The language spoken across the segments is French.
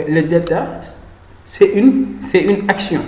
le delta, c'est une action.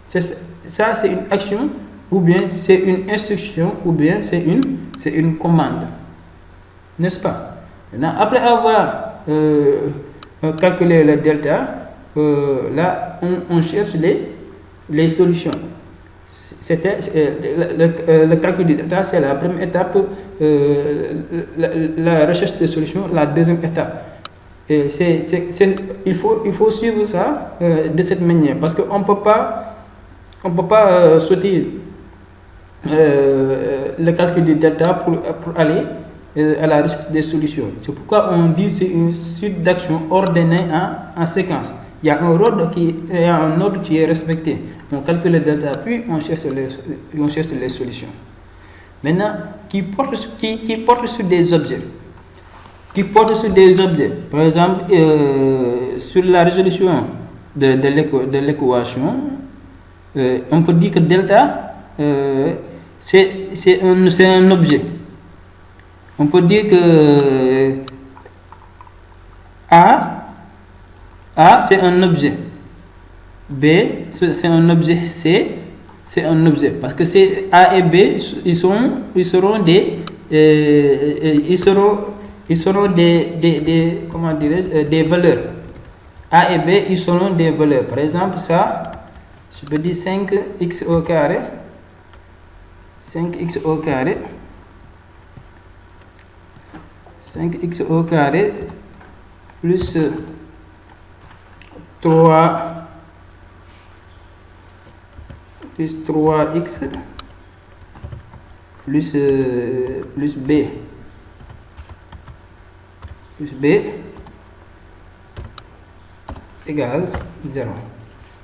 Ça, c'est une action, ou bien c'est une instruction, ou bien c'est une commande. N'est-ce pas? Maintenant, après avoir calculé le delta, là, on cherche les solutions. Le calcul du delta, c'est la première étape, la recherche de solutions, la deuxième étape. Et il faut suivre ça de cette manière, parce qu'on ne peut pas sauter le calcul du delta pour aller à la recherche des solutions. C'est pourquoi on dit que c'est une suite d'actions ordonnées en séquence. Il y a un ordre qui est respecté. On calcule le delta, puis on cherche les solutions. Maintenant, qui porte sur des objets. Par exemple, sur la résolution de l'équation, on peut dire que delta, c'est un objet. On peut dire que A, c'est un objet. B, c'est un objet. C, c'est un objet. Parce que A et B, ils seront comment dirais-je, des valeurs. A et B, ils seront des valeurs. Par exemple, ça, je peux dire 5x au carré. 5x au carré. 5x au carré plus 3x plus b égale 0.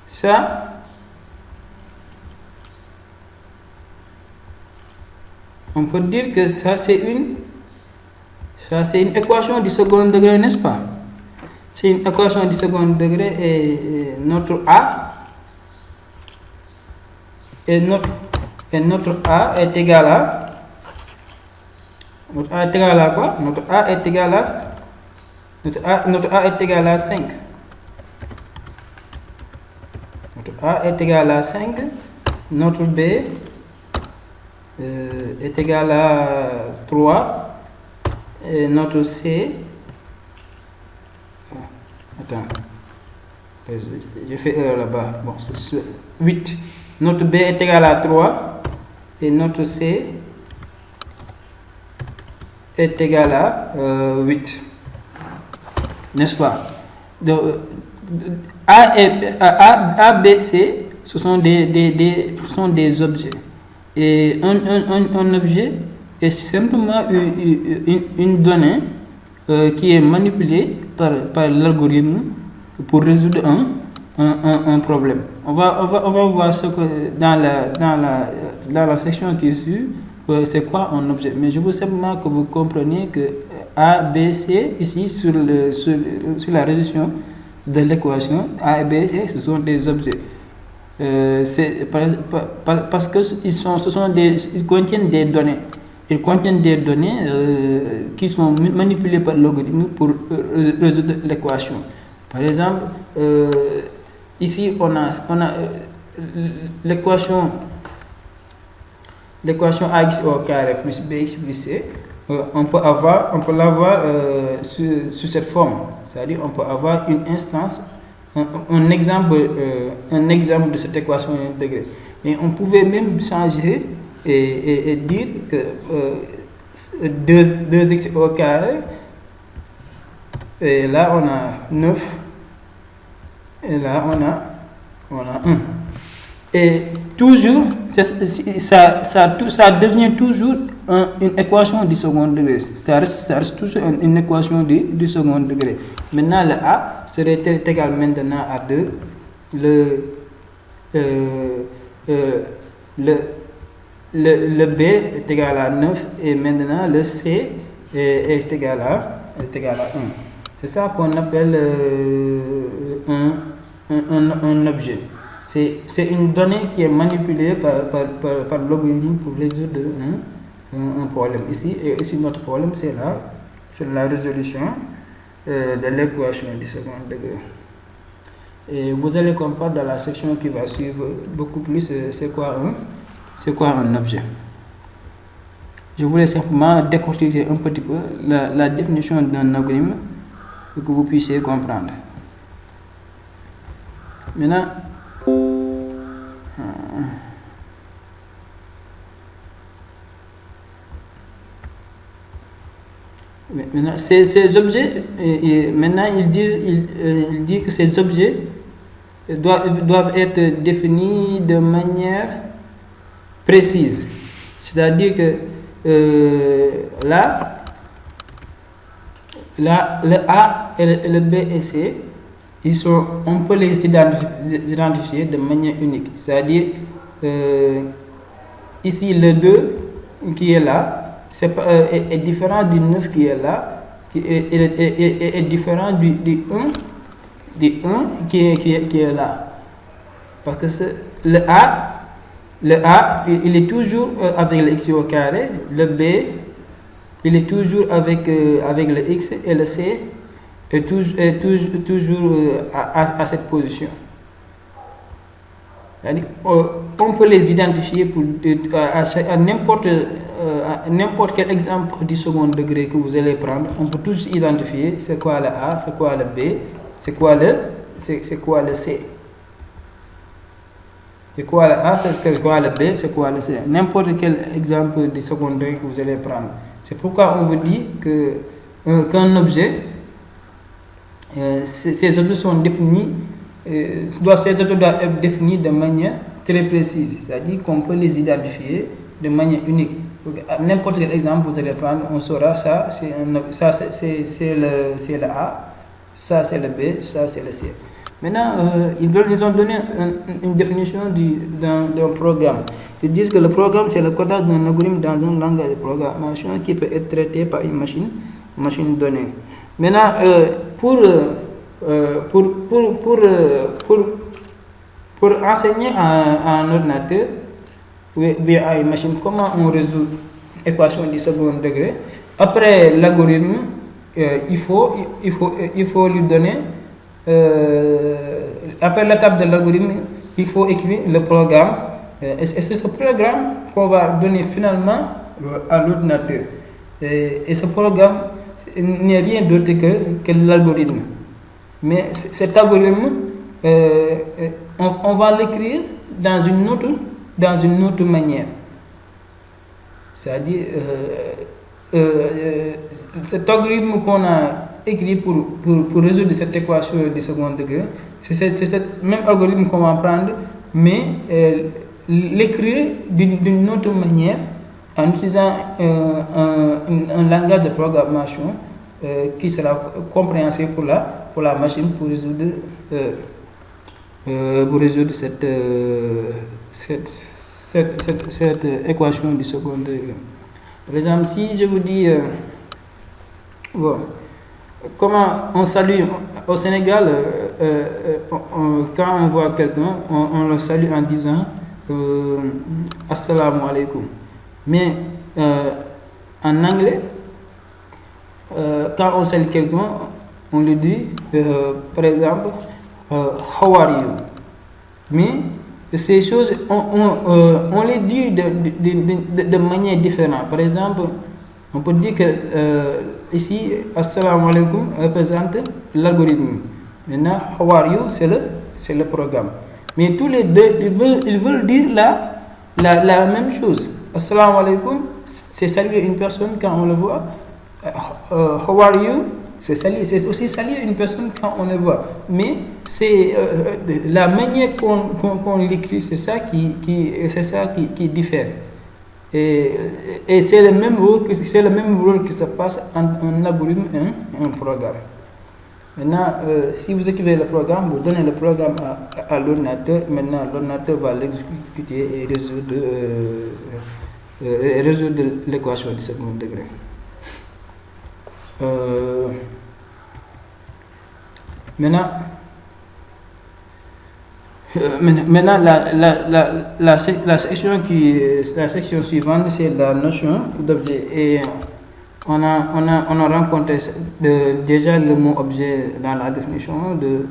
Ça, on peut dire que ça c'est une équation du second degré, n'est-ce pas? C'est une équation du second degré et notre A est égal à quoi? Notre A est égal à 5. Notre A est égal à 5. Notre B est égal à 3. Et notre C, attends, j'ai fait erreur là-bas, bon, c'est 8. Notre B est égal à 3 et notre C est égal à 8, n'est-ce pas? Donc, A, B, C, ce sont des objets. Et un objet est simplement une donnée qui est manipulée par l'algorithme pour résoudre un problème. On va voir ce que dans la section qui suit, c'est quoi un objet. Mais je veux simplement que vous compreniez que A, B, C, ici sur la résolution de l'équation, A et B, C, ce sont des objets. C'est parce que ils contiennent des données. Ils contiennent des données qui sont manipulées par l'algorithme pour résoudre l'équation. Par exemple, ici on a l'équation ax au carré plus bx plus c. On peut l'avoir sous cette forme. C'est-à-dire on peut avoir une instance, un exemple de cette équation à un degré. Mais on pouvait même changer et dire que 2x au carré, et là on a 9, et là on a 1. Et toujours, ça devient toujours une équation du second degré. Ça reste toujours une équation du second degré. Maintenant, le A serait égal maintenant à 2. Le B est égal à 9 et maintenant le C est égal à 1. C'est ça qu'on appelle un objet. C'est une donnée qui est manipulée par l'algorithme pour résoudre un problème. Ici notre problème, c'est la résolution de l'équation du second degré. Et vous allez comprendre dans la section qui va suivre beaucoup plus c'est quoi un objet. Je voulais simplement décortiquer un petit peu la définition d'un algorithme pour que vous puissiez comprendre. Maintenant, ces objets, maintenant il dit que ces objets doivent être définis de manière précise. C'est-à-dire que là, le A et le B et C, on peut les identifier de manière unique. C'est-à-dire, ici, le 2 qui est là est différent du 9 qui est là, est différent du 1 qui est là. Parce que le A, il est toujours avec le x au carré, le B, il est toujours avec le x, et le C est toujours à cette position. C'est-à-dire, on peut les identifier à n'importe quel exemple du second degré que vous allez prendre. On peut tous identifier c'est quoi le A, c'est quoi le B, c'est quoi le C. C'est quoi le A, c'est quoi le B, c'est quoi le C. N'importe quel exemple du second degré que vous allez prendre. C'est pourquoi on vous dit qu'un objet, ces objets sont définis, doivent être définis de manière très précise. C'est-à-dire qu'on peut les identifier de manière unique. N'importe quel exemple que vous allez prendre, on saura ça, c'est le A, ça c'est le B, ça c'est le C. Maintenant, ils ont donné une définition d'un programme. Ils disent que le programme, c'est le codage d'un algorithme dans un langage de programmation qui peut être traité par une machine donnée. Maintenant, pour enseigner à un ordinateur ou à une machine comment on résout l'équation du second degré, après l'algorithme, il faut lui donner après l'étape de l'algorithme, il faut écrire le programme. Et c'est ce programme qu'on va donner finalement à l'ordinateur. Et ce programme n'est rien d'autre que l'algorithme. Mais cet algorithme, on va l'écrire dans une autre manière. C'est-à-dire, cet algorithme qu'on a écrit pour résoudre cette équation du second degré, c'est ce même algorithme qu'on va prendre, mais l'écrire d'une autre manière en utilisant un langage de programmation qui sera compréhensible pour la machine pour résoudre cette équation du second degré. Par exemple, si je vous dis comment on salue au Sénégal, quand on voit quelqu'un, on le salue en disant Assalamu alaikum. Mais en anglais, quand on salue quelqu'un, on lui dit, par exemple, how are you? Mais ces choses, on les dit de manière différente. Par exemple, on peut dire que ici, Assalamu alaikum représente l'algorithme. Maintenant, how are you, c'est le programme. Mais tous les deux, ils veulent dire la même chose. Assalamu alaikum, c'est saluer une personne quand on le voit. How are you, c'est aussi saluer une personne quand on le voit. Mais c'est la manière qu'on l'écrit, c'est ça qui diffère. Et c'est le même rôle qui se passe entre un algorithme et un programme. Maintenant, si vous écrivez le programme, vous donnez le programme à l'ordinateur. Maintenant, l'ordinateur va l'exécuter et résoudre l'équation du second degré. Maintenant, la section suivante, c'est la notion d'objet. Et on a rencontré déjà le mot objet dans la définition de